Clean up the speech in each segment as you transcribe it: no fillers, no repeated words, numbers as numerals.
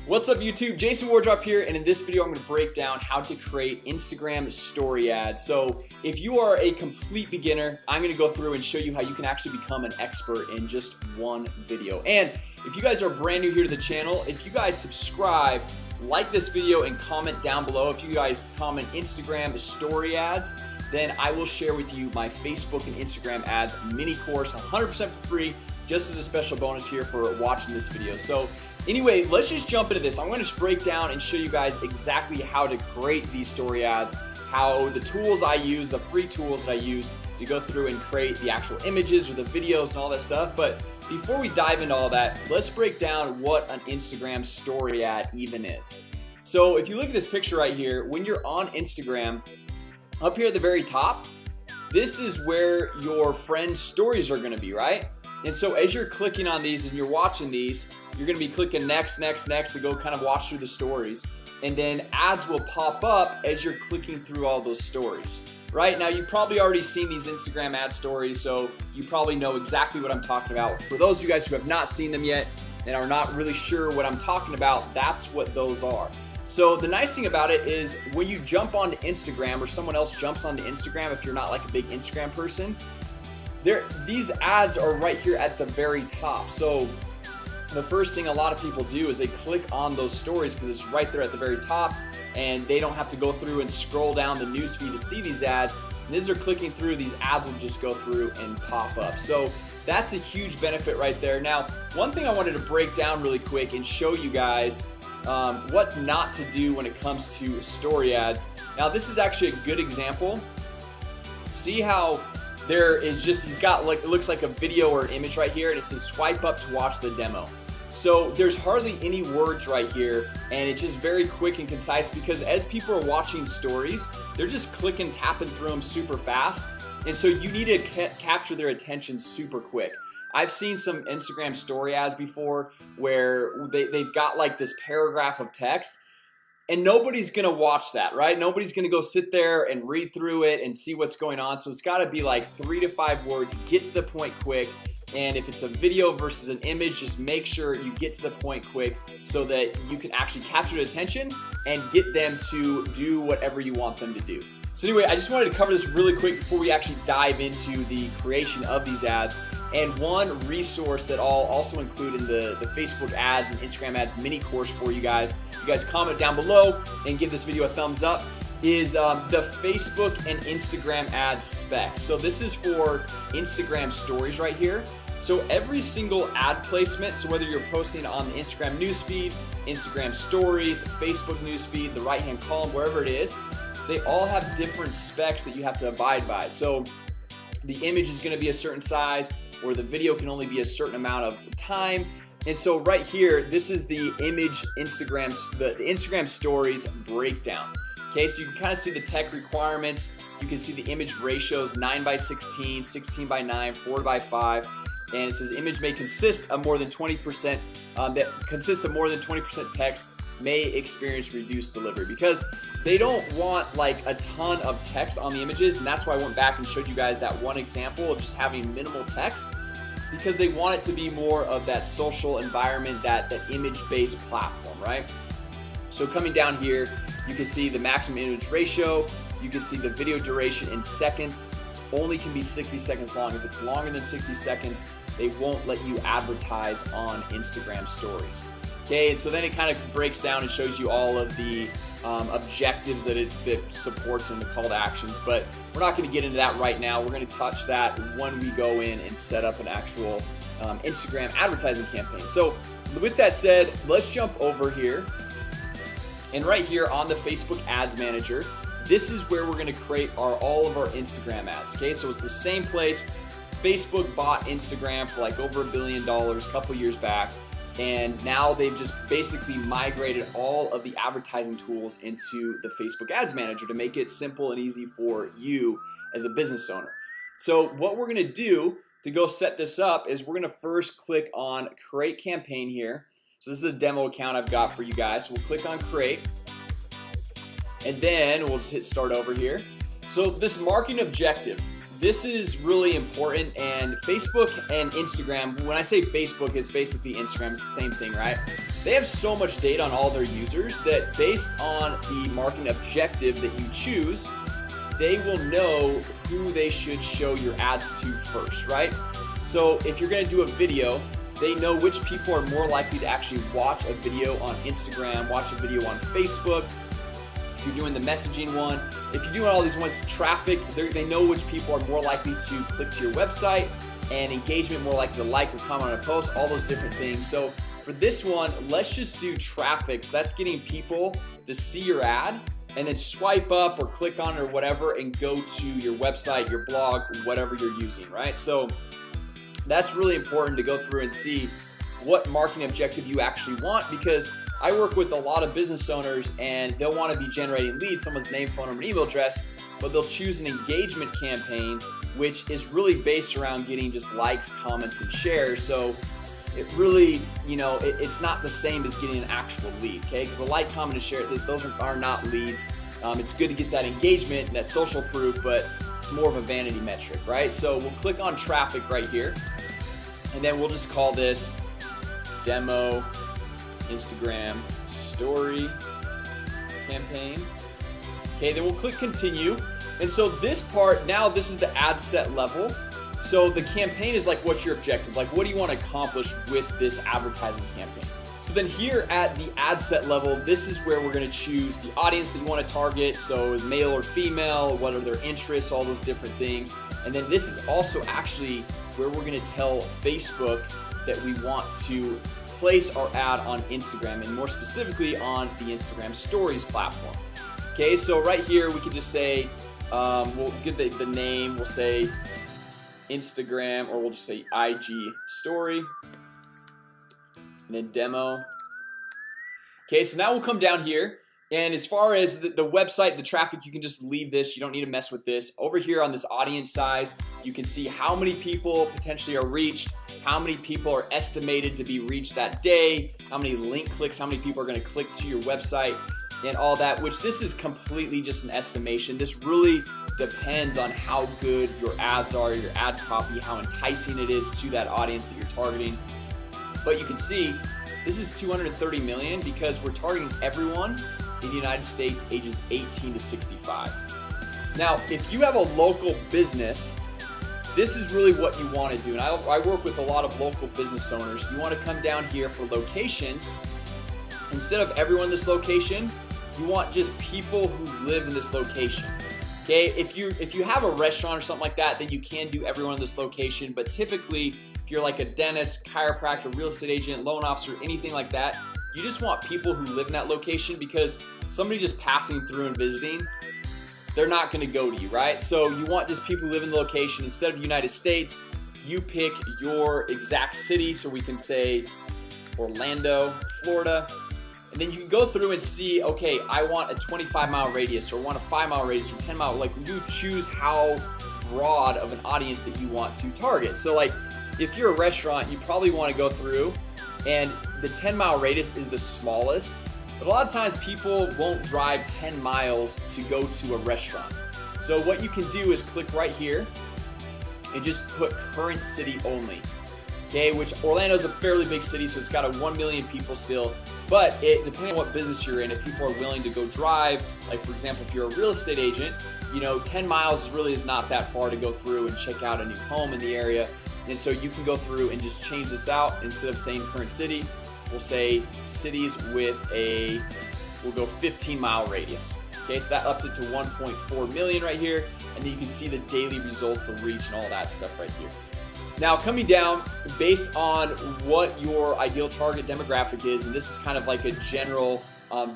What's up YouTube? Jason Wardrop here, and in this video I'm going to break down how to create Instagram story ads. So if you are a complete beginner, I'm going to go through and show you how you can actually become an expert in just one video. And if you guys are brand new here to the channel, if you guys subscribe, like this video, and comment down below, if you guys comment Instagram story ads, then I will share with you my Facebook and Instagram ads mini course 100% for free, just as a special bonus here for watching this video. So anyway, let's just jump into this. I'm going to break down and show you guys exactly how to create these story ads, how the tools I use, the free tools that I use to go through and create the actual images or the videos and all that stuff. But before we dive into all that, let's break down what an Instagram story ad even is. So if you look at this picture right here, when you're on Instagram, up here at the very top, this is where your friends' stories are going to be, right? And so as you're clicking on these and you're watching these, you're going to be clicking next to go kind of watch through the stories, and then ads will pop up as you're clicking through all those stories. Right now, you've probably already seen these Instagram ad stories, so you probably know exactly what I'm talking about. For those of you guys who have not seen them yet and are not really sure what I'm talking about, that's what those are. So the nice thing about it is when you jump onto Instagram, or someone else jumps onto Instagram, if you're not like a big Instagram person, these ads are right here at the very top. So the first thing a lot of people do is they click on those stories because it's right there at the very top, and they don't have to go through and scroll down the newsfeed to see these ads. And as they're clicking through, these ads will just go through and pop up. So that's a huge benefit right there. Now, one thing I wanted to break down really quick and show you guys what not to do when it comes to story ads. Now, this is actually a good example. See how there is just, he's got like, it looks like a video or an image right here, and it says swipe up to watch the demo. So there's hardly any words right here, and it's just very quick and concise, because as people are watching stories, they're just clicking, tapping through them super fast, and so you need to capture their attention super quick. I've seen some Instagram story ads before where they've got like this paragraph of text, and nobody's gonna watch that, right? Nobody's gonna go sit there and read through it and see what's going on. So it's gotta be like 3 to 5 words, get to the point quick. And if it's a video versus an image, just make sure you get to the point quick so that you can actually capture their attention and get them to do whatever you want them to do. So anyway, I just wanted to cover this really quick before we actually dive into the creation of these ads. And one resource that I'll also include in the Facebook ads and Instagram ads mini course for you guys, comment down below and give this video a thumbs up, is the Facebook and Instagram ad specs. So this is for Instagram stories right here. So every single ad placement, so whether you're posting on the Instagram newsfeed, Instagram stories, Facebook newsfeed, the right hand column, wherever it is, they all have different specs that you have to abide by. So the image is going to be a certain size, or the video can only be a certain amount of time. And so right here, this is the image the Instagram stories breakdown. Okay, so you can kind of see the tech requirements. You can see the image ratios, 9:16, 16:9, 4:5, and it says image may consist of more than 20% text, may experience reduced delivery, because they don't want like a ton of text on the images. And that's why I went back and showed you guys that one example of just having minimal text, because they want it to be more of that social environment, that image-based platform, right? So coming down here, you can see the maximum image ratio. You can see the video duration in seconds. Only can be 60 seconds long. If it's longer than 60 seconds, they won't let you advertise on Instagram stories. Okay, and so then it kind of breaks down and shows you all of the objectives that it supports in the call to actions, but we're not going to get into that right now. We're going to touch that when we go in and set up an actual Instagram advertising campaign. So with that said, let's jump over here, and right here on the Facebook Ads Manager, this is where we're going to create all of our Instagram ads. Okay, so it's the same place. Facebook bought Instagram for like over $1 billion a couple years back, and now they've just basically migrated all of the advertising tools into the Facebook Ads Manager to make it simple and easy for you as a business owner. So what we're gonna do to go set this up is we're gonna first click on Create Campaign here. So this is a demo account I've got for you guys. So we'll click on Create, and then we'll just hit Start over here. So this marketing objective, This is really important, and Facebook and Instagram, when I say Facebook, it's basically Instagram, it's the same thing, right? they have so much data on all their users that based on the marketing objective that you choose, they will know who they should show your ads to first, right? So if you're gonna do a video, they know which people are more likely to actually watch a video on Instagram, watch a video on Facebook. If you're doing the messaging one, if you're doing all these ones, traffic, they know which people are more likely to click to your website, and engagement more likely to like or comment on a post, all those different things. So for this one, let's just do traffic. So that's getting people to see your ad and then swipe up or click on it or whatever and go to your website, your blog, whatever you're using, right? So that's really important to go through and see what marketing objective you actually want, because I work with a lot of business owners and they'll want to be generating leads, someone's name, phone number, and email address, but they'll choose an engagement campaign, which is really based around getting just likes, comments, and shares. So it really, it's not the same as getting an actual lead, okay? Because the like, comment, and share, those are not leads. It's good to get that engagement and that social proof, but it's more of a vanity metric, right? So we'll click on traffic right here, and then we'll just call this demo Instagram story campaign. Okay, then we'll click continue. And so this part, now this is the ad set level. So the campaign is like, what's your objective? Like, what do you want to accomplish with this advertising campaign? So then here at the ad set level, this is where we're going to choose the audience that you want to target. So male or female, what are their interests, all those different things. And then this is also actually where we're going to tell Facebook that we want to place our ad on Instagram, and more specifically on the Instagram Stories platform. Okay, so right here we could just say, we'll give the name, we'll say Instagram, or we'll just say IG story, and then demo. Okay, so now we'll come down here, and as far as the website, the traffic, you can just leave this. You don't need to mess with this. Over here on this audience size, you can see how many people potentially are reached, how many people are estimated to be reached that day, how many link clicks, how many people are going to click to your website, and all that, which this is completely just an estimation. This really depends on how good your ads are, your ad copy, how enticing it is to that audience that you're targeting. But you can see this is 230 million because we're targeting everyone in the United States ages 18 to 65. Now, if you have a local business, this is really what you want to do. And I work with a lot of local business owners. You want to come down here for locations. Instead of everyone in this location, you want just people who live in this location. Okay, if you have a restaurant or something like that, then you can do everyone in this location. But typically, if you're like a dentist, chiropractor, real estate agent, loan officer, anything like that, you just want people who live in that location, because somebody just passing through and visiting, they're not going to go to you, right? So you want just people who live in the location. Instead of United States, you pick your exact city. So we can say Orlando, Florida. And then you can go through and see, okay, I want a 25-mile radius, or I want a 5-mile radius, or 10-mile. Like, you choose how broad of an audience that you want to target. So like, if you're a restaurant, you probably want to go through, and the 10-mile radius is the smallest. But a lot of times people won't drive 10 miles to go to a restaurant. So what you can do is click right here and just put current city only. Okay, which Orlando is a fairly big city, so it's got a 1 million people still. But depending on what business you're in, if people are willing to go drive, like for example, if you're a real estate agent, 10 miles really is not that far to go through and check out a new home in the area. And so you can go through and just change this out. Instead of saying current city, we'll say cities with we'll go 15-mile radius. Okay, so that upped it to 1.4 million right here. And then you can see the daily results, the reach, and all that stuff right here. Now, coming down, based on what your ideal target demographic is, and this is kind of like a general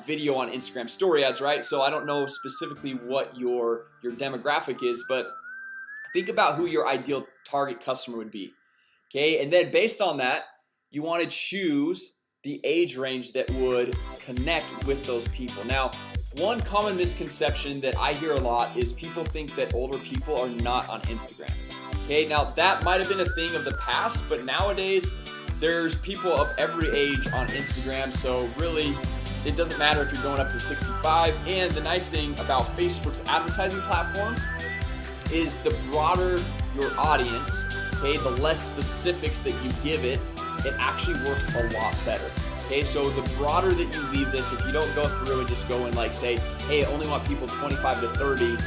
video on Instagram story ads, right? So I don't know specifically what your demographic is, but think about who your ideal target customer would be. Okay, and then based on that, you want to choose the age range that would connect with those people. Now, one common misconception that I hear a lot is people think that older people are not on Instagram. Okay, now that might have been a thing of the past, but nowadays there's people of every age on Instagram. So really, it doesn't matter if you're going up to 65. And the nice thing about Facebook's advertising platform is the broader your audience, okay, the less specifics that you give it, it actually works a lot better. Okay, so the broader that you leave this, if you don't go through and just go and like say, hey, I only want people 25 to 30,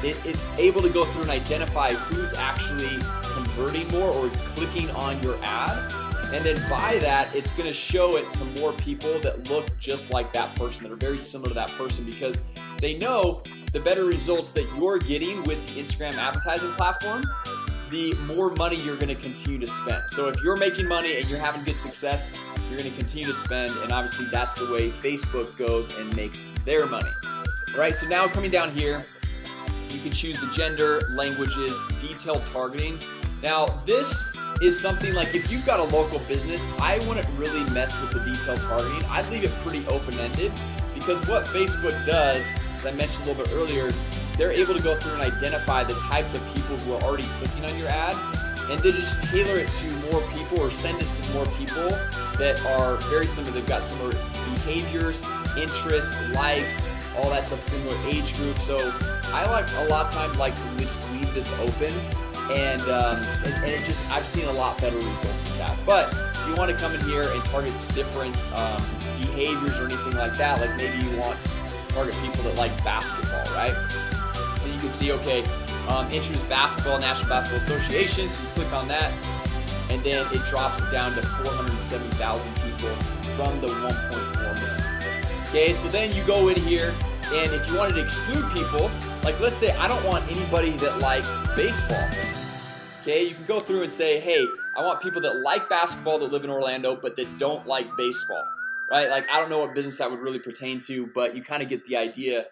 it's able to go through and identify who's actually converting more or clicking on your ad. And then by that, it's gonna show it to more people that look just like that person, that are very similar to that person, because they know the better results that you're getting with the Instagram advertising platform, the more money you're gonna continue to spend. So if you're making money and you're having good success, you're gonna continue to spend, and obviously that's the way Facebook goes and makes their money. All right, so now coming down here, you can choose the gender, languages, detailed targeting. Now this is something like if you've got a local business, I wouldn't really mess with the detailed targeting. I'd leave it pretty open-ended, because what Facebook does, as I mentioned a little bit earlier, they're able to go through and identify the types of people who are already clicking on your ad, and they just tailor it to more people or send it to more people that are very similar. They've got similar behaviors, interests, likes, all that stuff, similar age group. So I like a lot of times likes to just leave this open, and it just, I've seen a lot better results with that. But if you want to come in here and target different behaviors or anything like that, like maybe you want to target people that like basketball, right? And you can see, okay, introduce basketball, National Basketball Association, so you click on that, and then it drops it down to 470,000 people from the 1.4 million. Okay, so then you go in here, and if you wanted to exclude people, like let's say I don't want anybody that likes baseball. Okay, you can go through and say, hey, I want people that like basketball that live in Orlando but that don't like baseball, right? Like I don't know what business that would really pertain to, but you kind of get the idea.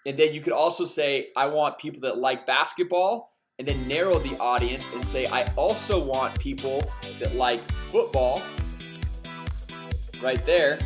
And then you could also say, I want people that like basketball, and then narrow the audience and say, I also want people that like football, right there.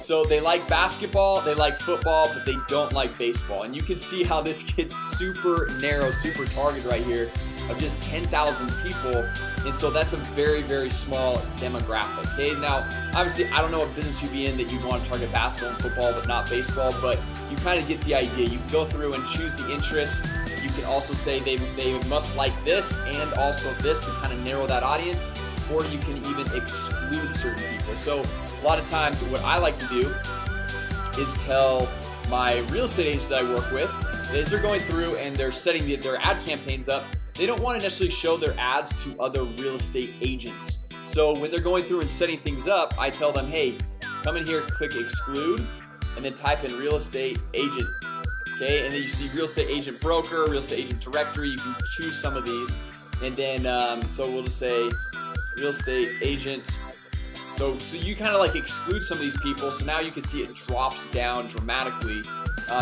So they like basketball, they like football, but they don't like baseball. And you can see how this gets super narrow, super targeted right here of just 10,000 people. And so that's a very, very small demographic. Okay, now obviously I don't know what business you'd be in that you'd want to target basketball and football but not baseball, but you kind of get the idea. You can go through and choose the interests. You can also say they must like this and also this to kind of narrow that audience, or you can even exclude certain people. So a lot of times what I like to do is tell my real estate agents that I work with, as they're going through and they're setting their ad campaigns up, they don't want to necessarily show their ads to other real estate agents. So when they're going through and setting things up, I tell them, hey, come in here, click exclude, and then type in real estate agent. Okay, and then you see real estate agent broker, real estate agent directory. You can choose some of these, and then so we'll just say real estate agent. So you kind of like exclude some of these people. So now you can see it drops down dramatically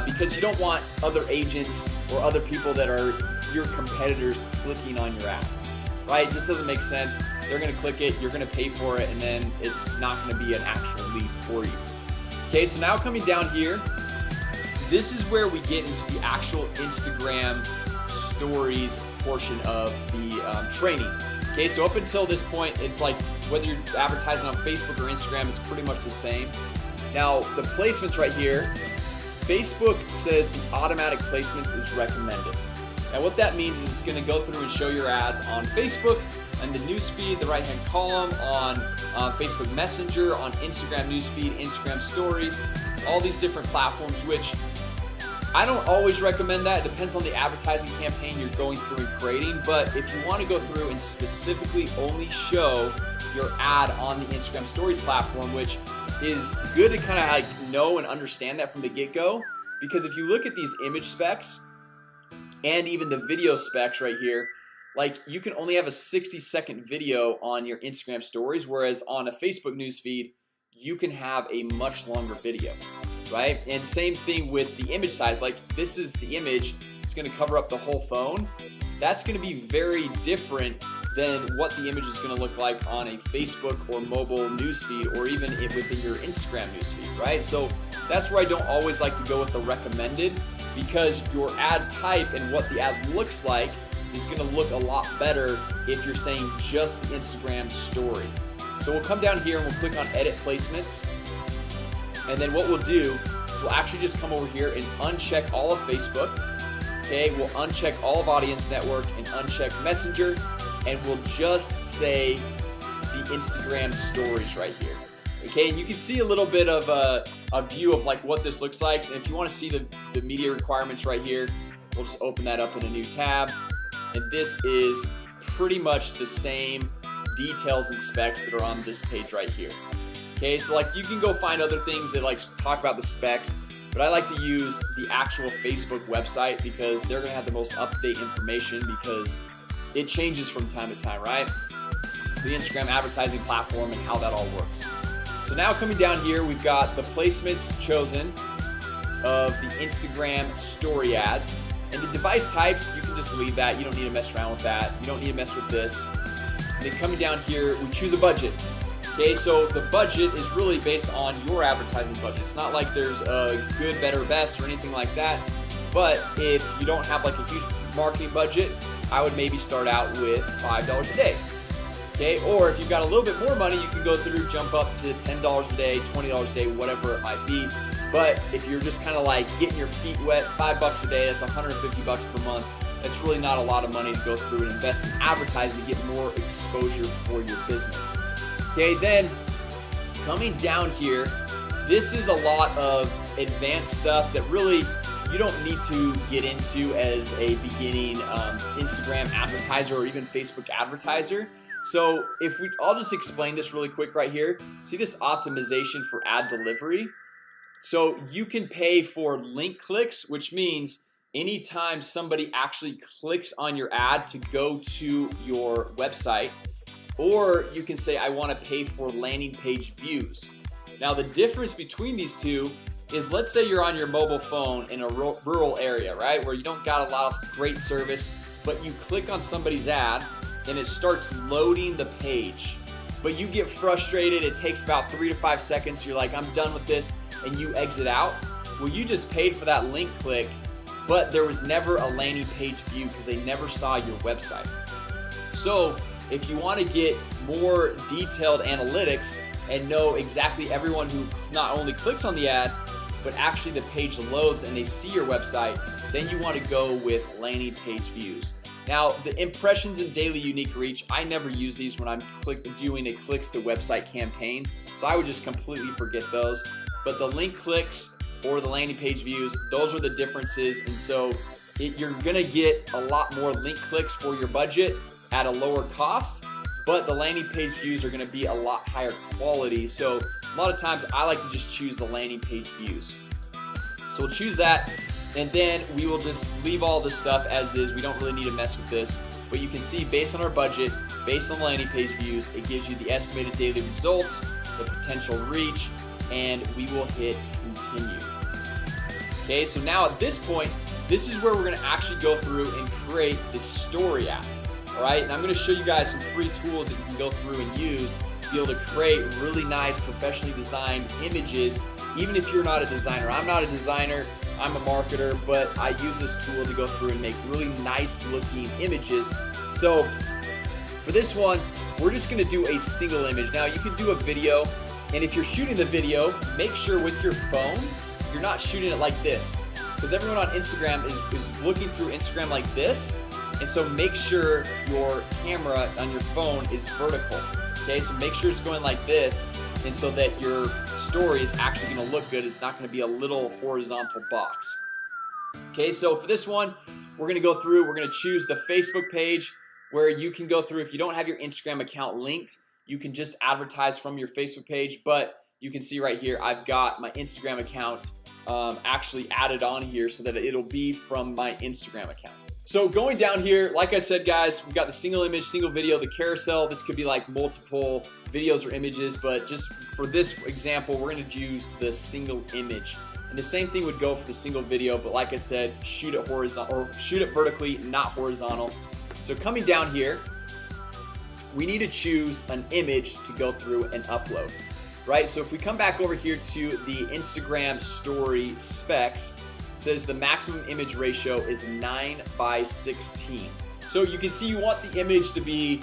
because you don't want other agents or other people that are your competitors clicking on your ads, right? It just doesn't make sense. They're gonna click it, you're gonna pay for it, and then it's not gonna be an actual lead for you. Okay, so now coming down here, this is where we get into the actual Instagram stories portion of the training. Okay, so up until this point, it's like whether you're advertising on Facebook or Instagram, it's pretty much the same. Now, the placements right here, Facebook says the automatic placements is recommended. Now, what that means is it's going to go through and show your ads on Facebook, on the newsfeed, the right-hand column, on Facebook Messenger, on Instagram newsfeed, Instagram stories, all these different platforms, which I don't always recommend that. It depends on the advertising campaign you're going through and creating. But if you want to go through and specifically only show your ad on the Instagram Stories platform, which is good to kind of like know and understand that from the get-go, because if you look at these image specs and even the video specs right here, like you can only have a 60-second video on your Instagram Stories, whereas on a Facebook newsfeed, you can have a much longer video. Right? And same thing with the image size. Like this is the image, it's going to cover up the whole phone. That's going to be very different than what the image is going to look like on a Facebook or mobile newsfeed, or even within your Instagram newsfeed, right? So that's where I don't always like to go with the recommended, because your ad type and what the ad looks like is going to look a lot better if you're saying just the Instagram story. So we'll come down here and we'll click on edit placements. And then what we'll do is we'll actually just come over here and uncheck all of Facebook. Okay, we'll uncheck all of Audience Network and uncheck Messenger, and we'll just say the Instagram stories right here. Okay, and you can see a little bit of a view of like what this looks like. And if you want to see the media requirements right here, we'll just open that up in a new tab. And this is pretty much the same details and specs that are on this page right here. Okay, so like you can go find other things that like talk about the specs, but I like to use the actual Facebook website because they're gonna have the most up-to-date information because it changes from time to time, right? The Instagram advertising platform and how that all works. So now coming down here, we've got the placements chosen of the Instagram story ads. And the device types, you can just leave that. You don't need to mess around with that. You don't need to mess with this. And then coming down here, we choose a budget. Okay, so the budget is really based on your advertising budget. It's not like there's a good, better, best or anything like that. But if you don't have like a huge marketing budget, I would maybe start out with $5 a day. Okay, or if you've got a little bit more money, you can go through, jump up to $10 a day, $20 a day, whatever it might be. But if you're just kind of like getting your feet wet, $5 a day, that's $150 per month. That's really not a lot of money to go through and invest in advertising to get more exposure for your business. Okay, then coming down here, this is a lot of advanced stuff that really you don't need to get into as a beginning Instagram advertiser or even Facebook advertiser. So I'll just explain this really quick right here. See this optimization for ad delivery? So you can pay for link clicks, which means anytime somebody actually clicks on your ad to go to your website, or you can say I want to pay for landing page views. Now the difference between these two is, let's say you're on your mobile phone in a rural area, right, where you don't got a lot of great service, but you click on somebody's ad and it starts loading the page, but you get frustrated. It takes about 3 to 5 seconds. You're like, I'm done with this, and you exit out. Well, you just paid for that link click, but there was never a landing page view because they never saw your website. So if you want to get more detailed analytics and know exactly everyone who not only clicks on the ad, but actually the page loads and they see your website, then you want to go with landing page views. Now the impressions and daily unique reach, I never use these when I'm doing a clicks to website campaign, so I would just completely forget those. But the link clicks or the landing page views, those are the differences. And so you're gonna get a lot more link clicks for your budget at a lower cost, but the landing page views are gonna be a lot higher quality. So a lot of times I like to just choose the landing page views. So we'll choose that, and then we will just leave all this stuff as is. We don't really need to mess with this, but you can see based on our budget, based on landing page views, it gives you the estimated daily results, the potential reach, and we will hit continue. Okay, so now at this point, this is where we're gonna actually go through and create this story ad. All right, and I'm gonna show you guys some free tools that you can go through and use to be able to create really nice, professionally designed images, even if you're not a designer. I'm not a designer, I'm a marketer, but I use this tool to go through and make really nice looking images. So for this one, we're just gonna do a single image. Now you can do a video, and if you're shooting the video, make sure with your phone, you're not shooting it like this, because everyone on Instagram is looking through Instagram like this. And so make sure your camera on your phone is vertical. Okay, so make sure it's going like this, and so that your story is actually gonna look good. It's not gonna be a little horizontal box. Okay, so for this one, we're gonna go through, we're gonna choose the Facebook page where you can go through. If you don't have your Instagram account linked, you can just advertise from your Facebook page, but you can see right here, I've got my Instagram account actually added on here so that it'll be from my Instagram account. So going down here, like I said, guys, we've got the single image, single video, the carousel. This could be like multiple videos or images, but just for this example, we're gonna use the single image. And the same thing would go for the single video, but like I said, shoot it horizontal or shoot it vertically, not horizontal. So coming down here, we need to choose an image to go through and upload, right? So if we come back over here to the Instagram story specs, it says the maximum image ratio is 9:16. So you can see you want the image to be,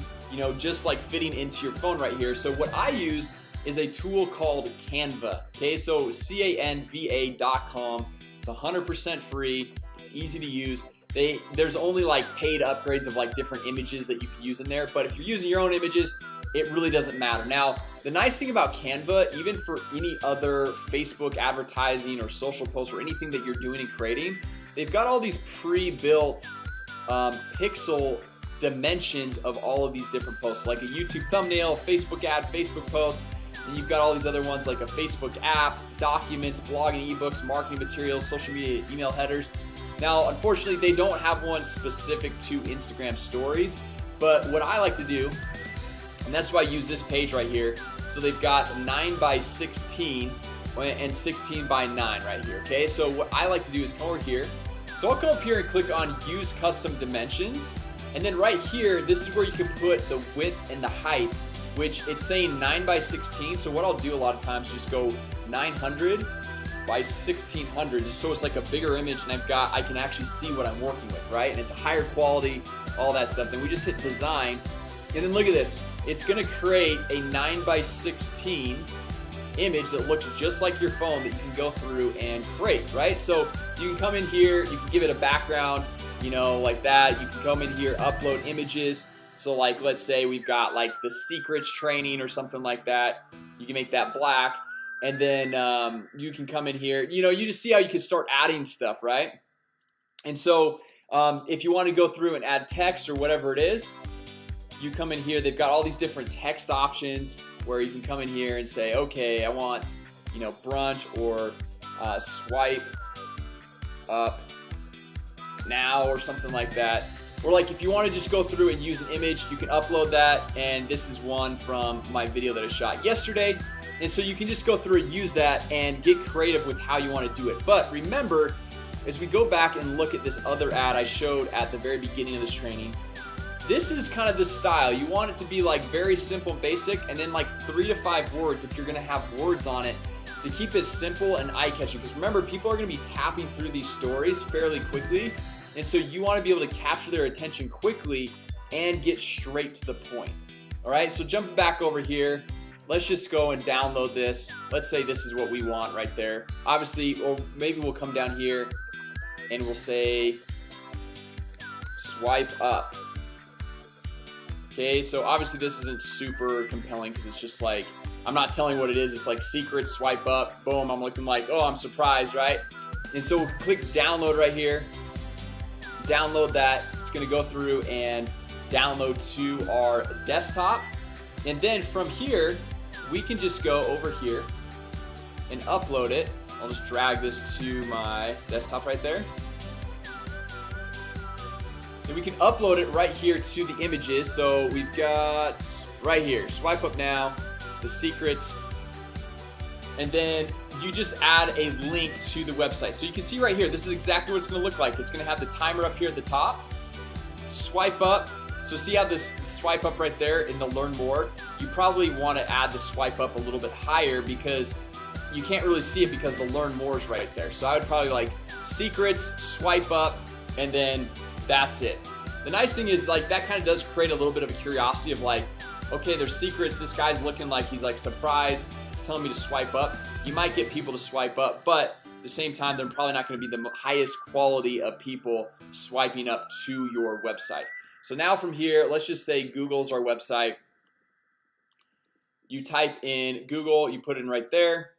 just like fitting into your phone right here. So what I use is a tool called Canva. Okay, so canva.com. It's 100% free. It's easy to use. There's only like paid upgrades of like different images that you can use in there, but if you're using your own images, it really doesn't matter. Now, the nice thing about Canva, even for any other Facebook advertising or social posts or anything that you're doing and creating, they've got all these pre-built pixel dimensions of all of these different posts, like a YouTube thumbnail, Facebook ad, Facebook post, and you've got all these other ones like a Facebook app, documents, blogging, ebooks, marketing materials, social media, email headers. Now, unfortunately, they don't have one specific to Instagram stories, but what I like to do, and that's why I use this page right here. So they've got 9x16 and 16x9 right here, okay? So what I like to do is come over here. So I'll come up here and click on use custom dimensions. And then right here, this is where you can put the width and the height, which it's saying 9x16. So what I'll do a lot of times, just go 900 by 1600, just so it's like a bigger image and I can actually see what I'm working with, right? And it's a higher quality, all that stuff. Then we just hit design, and then look at this. It's gonna create a 9x16 image that looks just like your phone that you can go through and create, right? So you can come in here, you can give it a background, you know, like that. You can come in here, upload images. So like, let's say we've got like the secrets training or something like that. You can make that black. And then you can come in here, you know, you just see how you can start adding stuff, right? And so if you want to go through and add text or whatever it is, you come in here. They've got all these different text options where you can come in here and say, okay, I want, you know, brunch or swipe up now or something like that. Or like if you want to just go through and use an image, you can upload that. And this is one from my video that I shot yesterday. And so you can just go through and use that and get creative with how you want to do it. But remember, as we go back and look at this other ad I showed at the very beginning of this training, this is kind of the style. You want it to be like very simple, basic, and then like 3 to 5 words if you're gonna have words on it, to keep it simple and eye-catching. Because remember, people are gonna be tapping through these stories fairly quickly, and so you want to be able to capture their attention quickly and get straight to the point. All right, so jumping back over here, let's just go and download this. Let's say this is what we want right there. Obviously, or maybe we'll come down here and we'll say swipe up. Okay, so obviously this isn't super compelling because it's just like, I'm not telling what it is. It's like secret, swipe up, boom. I'm looking like, oh, I'm surprised, right? And so we'll click download right here. Download that. It's gonna go through and download to our desktop. And then from here, we can just go over here and upload it. I'll just drag this to my desktop right there. Then we can upload it right here to the images. So we've got right here, swipe up now, the secrets, and then you just add a link to the website. So you can see right here, this is exactly what it's gonna look like. It's gonna have the timer up here at the top, swipe up. So see how this swipe up right there in the learn more? You probably want to add the swipe up a little bit higher because you can't really see it because the learn more is right there. So I would probably like secrets, swipe up, and then that's it. The nice thing is like that kind of does create a little bit of a curiosity of like, okay, there's secrets. This guy's looking like he's like surprised. It's telling me to swipe up. You might get people to swipe up, but at the same time, they're probably not going to be the highest quality of people swiping up to your website. So now from here, let's just say Google's our website. You type in Google, you put it in right there.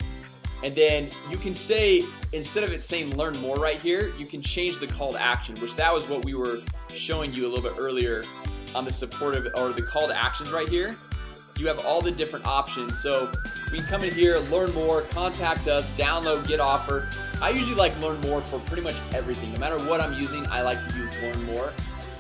And then you can say, instead of it saying learn more right here, you can change the call to action, which that was what we were showing you a little bit earlier on the supportive or the call to actions right here. You have all the different options. So we can come in here, learn more, contact us, download, get offer. I usually like learn more for pretty much everything. No matter what I'm using, I like to use learn more.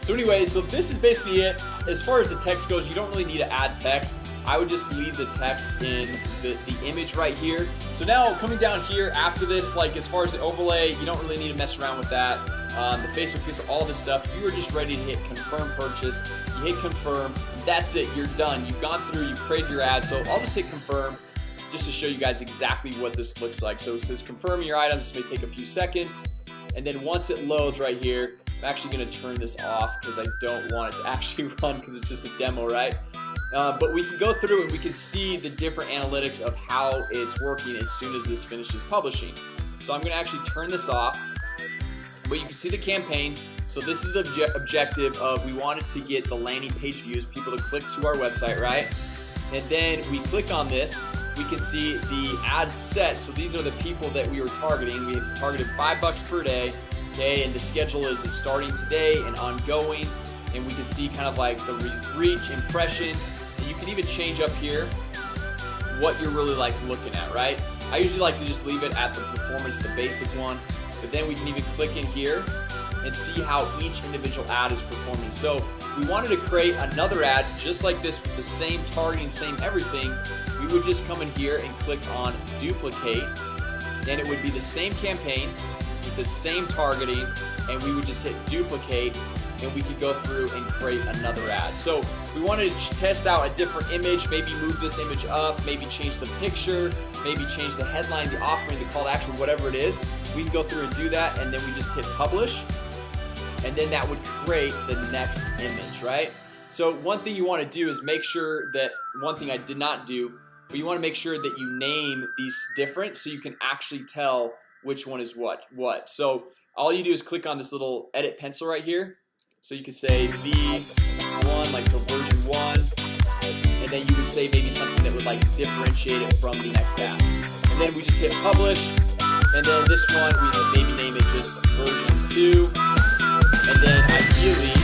So anyway, so this is basically it. As far as the text goes, you don't really need to add text. I would just leave the text in the image right here. So now coming down here after this, like as far as the overlay, you don't really need to mess around with that. The Facebook piece, all this stuff, you are just ready to hit confirm purchase. You hit confirm, and that's it, you're done. You've gone through, you've created your ad. So I'll just hit confirm just to show you guys exactly what this looks like. So it says confirm your items. This may take a few seconds. And then once it loads right here, I'm actually going to turn this off because I don't want it to actually run because it's just a demo, right? But we can go through and we can see the different analytics of how it's working as soon as this finishes publishing. So I'm going to actually turn this off, but you can see the campaign. So this is the objective of we wanted to get the landing page views, people to click to our website, right? and then we click on this, we can see the ad set. So these are the people that we were targeting. We targeted $5 per day, okay, and the schedule is starting today and ongoing, and we can see kind of like the reach, impressions, and you can even change up here what you're really like looking at, right? I usually like to just leave it at the performance, the basic one, but then we can even click in here and see how each individual ad is performing. So if we wanted to create another ad just like this with the same targeting, same everything, we would just come in here and click on duplicate, and it would be the same campaign with the same targeting, and we would just hit duplicate, and we could go through and create another ad. So we wanted to test out a different image, maybe move this image up, maybe change the picture, maybe change the headline, the offering, the call to action, whatever it is. We can go through and do that, and then we just hit publish, and then that would create the next image, right? So one thing you want to do is make sure that, one thing I did not do, but you want to make sure that you name these different so you can actually tell which one is what. So all you do is click on this little edit pencil right here. So you can say V1, like so version 1, and then you would say maybe something that would like differentiate it from the next app. And then we just hit publish, and then this one we maybe name it just version 2, and then ideally